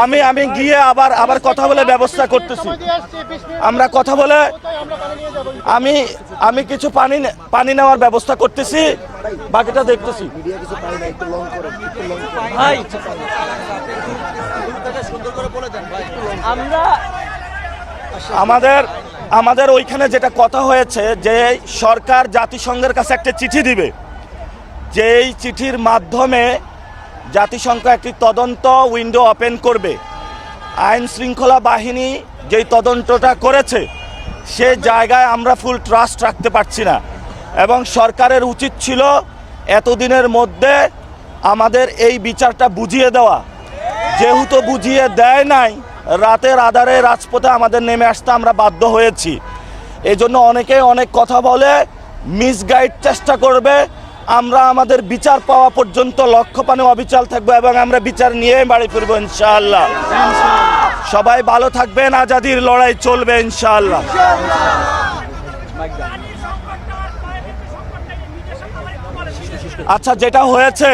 আমি আমি গিয়ে আবার আবার কথা বলে ব্যবস্থা করতেছি। আমরা কথা বলে আমি আমি কিছু পানি নেওয়ার ব্যবস্থা করতেছি, বাকিটা দেখতেছি। আমাদের ওইখানে যেটা কথা হয়েছে যে সরকার জাতিসংঘের কাছে একটা চিঠি দিবে, যেই চিঠির মাধ্যমে জাতিসংঘ একটি তদন্ত উইন্ডো ওপেন করবে। আইন শৃঙ্খলা বাহিনী যেই তদন্তটা করেছে সে জায়গায় আমরা ফুল ট্রাস্ট রাখতে পারছি না, এবং সরকারের উচিত ছিল এতদিনের মধ্যে আমাদের এই বিচারটা বুঝিয়ে দেওয়া। যেহেতু বুঝিয়ে দেয় নাই, রাতের আধারে রাজপথে আমাদের নেমে আসতে আমরা বাধ্য হয়েছি। এই জন্য অনেকে অনেক কথা বলে, মিসগাইড চেষ্টা করবে। আমরা আমাদের বিচার পাওয়া পর্যন্ত লক্ষ্যপানে অবিচল থাকবো এবং আমরা বিচার নিয়ে বাড়ি ফিরবো ইনশাআল্লাহ। সবাই ভালো থাকবেন, আজাদির লড়াই চলবে ইনশাআল্লাহ। আচ্ছা, যেটা হয়েছে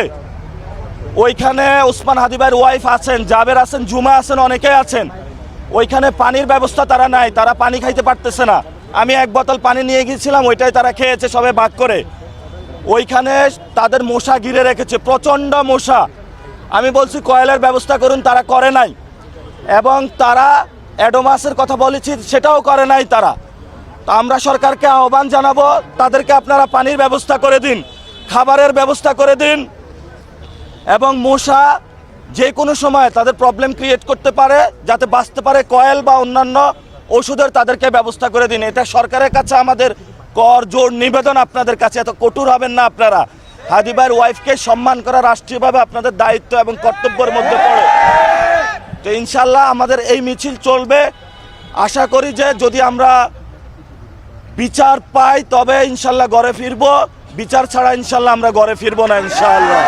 ওইখানে ওসমান হাদি ভাইয়ের ওয়াইফ আছেন, জাবের আছেন, জুমা আছেন, অনেকে আছেন। ওইখানে পানির ব্যবস্থা তারা নাই, তারা পানি খাইতে পারতেছে না। আমি এক বোতল পানি নিয়ে গিয়েছিলাম, ওইটাই তারা খেয়েছে সবাই ভাগ করে। ওইখানে তাদের মশা ঘিরে রেখেছে, প্রচণ্ড মশা। আমি বলছি কয়েলের ব্যবস্থা করুন, তারা করে নাই। এবং তারা অ্যাডোমাসের কথা বলেছি, সেটাও করে নাই তারা। তো আমরা সরকারকে আহ্বান জানাবো, তাদেরকে আপনারা পানির ব্যবস্থা করে দিন, খাবারের ব্যবস্থা করে দিন। এবং মশা যে কোনো সময় তাদের প্রবলেম ক্রিয়েট করতে পারে, যাতে বাঁচতে পারে কয়েল বা অন্যান্য ওষুধের তাদেরকে ব্যবস্থা করে দিন। এটা সরকারের কাছে আমাদের কর জোর নিবেদন, আপনাদের কাছে। এত কঠোর হবেন না আপনারা। হাদি ভাইয়ের ওয়াইফকে সম্মান করা রাষ্ট্রীয়ভাবে আপনাদের দায়িত্ব এবং কর্তব্যের মধ্যে পড়ে। তো ইনশাল্লাহ আমাদের এই মিছিল চলবে। আশা করি যে যদি আমরা বিচার পাই তবে ইনশাল্লাহ ঘরে ফিরবো, বিচার ছাড়া ইনশাল্লাহ আমরা ঘরে ফিরবো না ইনশাআল্লাহ।